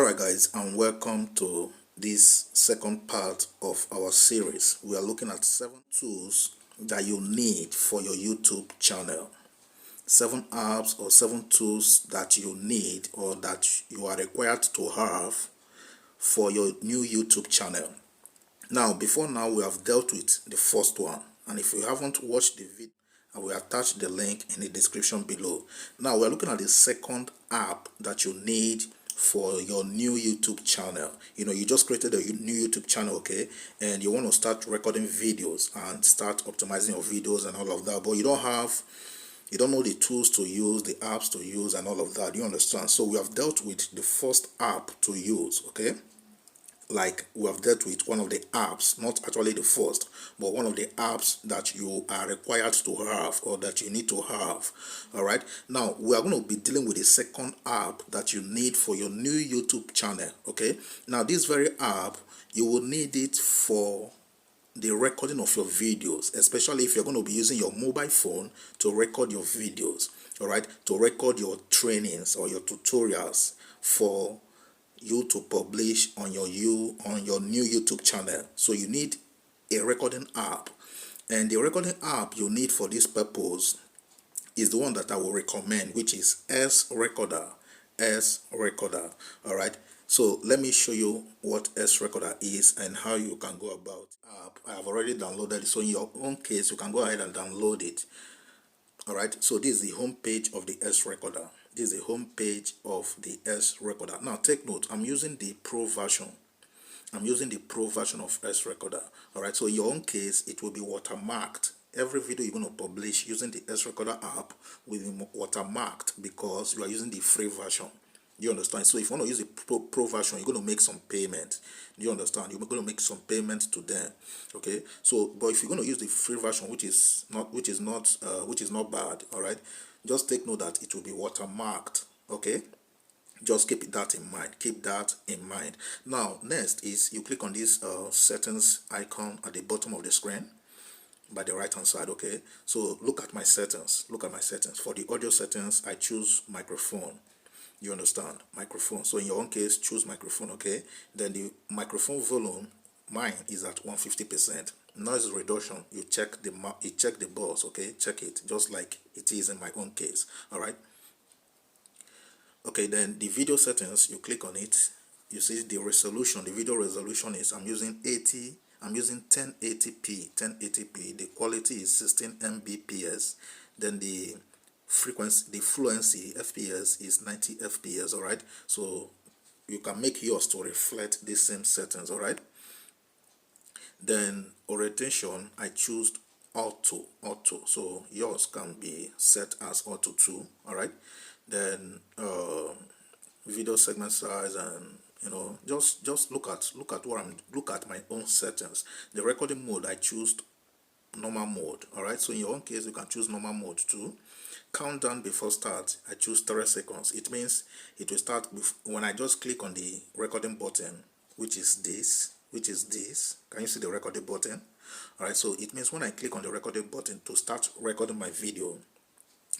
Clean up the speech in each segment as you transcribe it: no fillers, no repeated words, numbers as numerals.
Alright guys, and welcome to this second part of our series. We are looking at 7 tools that you need for your YouTube channel. 7 apps or 7 tools that you need or that you are required to have for your new YouTube channel. Now, before now, we have dealt with the first one, and if you haven't watched the video, I will attach the link in the description below. Now, we are looking at the second app that you need for your new YouTube channel. You just created a new YouTube channel, okay, and you want to start recording videos and start optimizing your videos and all of that, but you don't know the tools to use, the apps to use and all of that. You understand? So we have dealt with the first app to use, okay? Like we have dealt with one of the apps, not actually the first, but one of the apps that you are required to have or that you need to have. All right, now we are going to be dealing with the second app that you need for your new YouTube channel. Okay, now this very app, you will need it for the recording of your videos, especially if you're going to be using your mobile phone to record your videos. All right, to record your trainings or your tutorials for you to publish on your new YouTube channel. So you need a recording app, and the recording app you need for this purpose is the one that I will recommend, which is S Recorder. All right, so let me show you what S Recorder is and how you can go about app. I have already downloaded it, so in your own case you can go ahead and download it. All right, so this is the home page of the S Recorder. This is the home page of the S Recorder. Now take note, I'm using the Pro version. I'm using the Pro version of S Recorder. All right, so in your own case, it will be watermarked. Every video you're going to publish using the S Recorder app will be watermarked because you are using the free version. You understand? So if you want to use the pro version, you're going to make some payment. You understand? You're going to make some payment to them. Okay. So, but if you're going to use the free version, which is not bad, all right, just take note that it will be watermarked. Okay. Just keep that in mind. Keep that in mind. Now, next is you click on this settings icon at the bottom of the screen by the right hand side. Okay. So look at my settings. Look at my settings. For the audio settings, I choose microphone. You understand? Microphone. So in your own case, choose microphone. Okay. Then the microphone volume, mine is at 150%. Noise reduction, you check the box. Okay, check it just like it is in my own case. All right. Okay, then the video settings, you click on it. You see the resolution. The video resolution is I'm using 1080p. The quality is 16 mbps. Then the frequency, the fluency fps is 90 fps. All right, so you can make yours to reflect the same settings. All right, then orientation, I choose auto, so yours can be set as auto too. All right, then video segment size, and just look at my own settings. The recording mode, I choose normal mode. All right, so in your own case you can choose normal mode too. Countdown before start, I choose 30 seconds. It means it will start when I just click on the recording button, which is this. Can you see the recording button? All right, so it means when I click on the recording button to start recording my video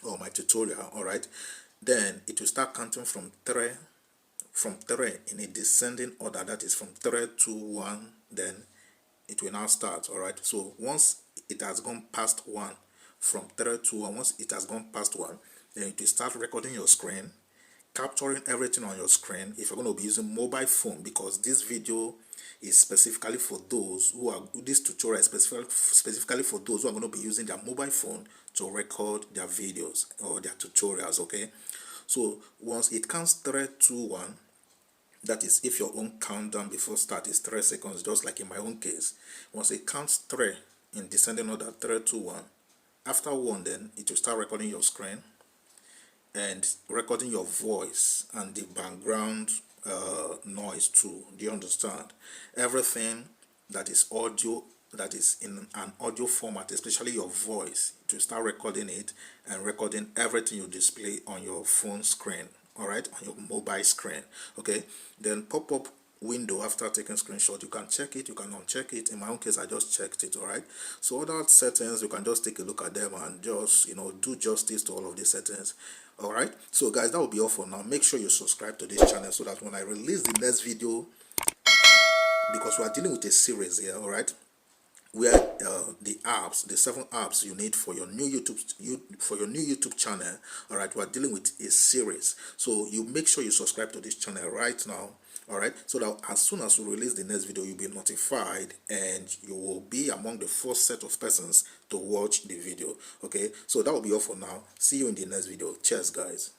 or my tutorial, all right, then it will start counting from 3 in a descending order. That is from 3, 2, 1. Then it will now start. All right, so once it has gone past 1, from 3 to 1, once it has gone past 1, then it will start recording your screen, capturing everything on your screen. If you're going to be using mobile phone, because this video is specifically for those who are, this tutorial is specifically for those who are going to be using their mobile phone to record their videos or their tutorials. Okay, so once it counts 3, 2, 1, that is if your own countdown before start is 3 seconds, just like in my own case. Once it counts 3 in descending order, 3, 2, 1, after 1, then it will start recording your screen and recording your voice and the background noise too. Do you understand? Everything that is audio, that is in an audio format, especially your voice, to start recording it and recording everything you display on your phone screen. All right, on your mobile screen. Okay, then pop-up window after taking screenshot. You can check it, you can uncheck it. In my own case, I just checked it. All right, so other settings, you can just take a look at them and just, you know, do justice to all of these settings. All right, so guys, that will be all for now. Make sure you subscribe to this channel so that when I release the next video, because we are dealing with a series here, all right, where the apps, the 7 apps you need for your new YouTube channel, all right, we are dealing with a series. So you make sure you subscribe to this channel right now, all right, so that as soon as we release the next video, you'll be notified and you will be among the first set of persons to watch the video. Okay, so that will be all for now. See you in the next video. Cheers, guys.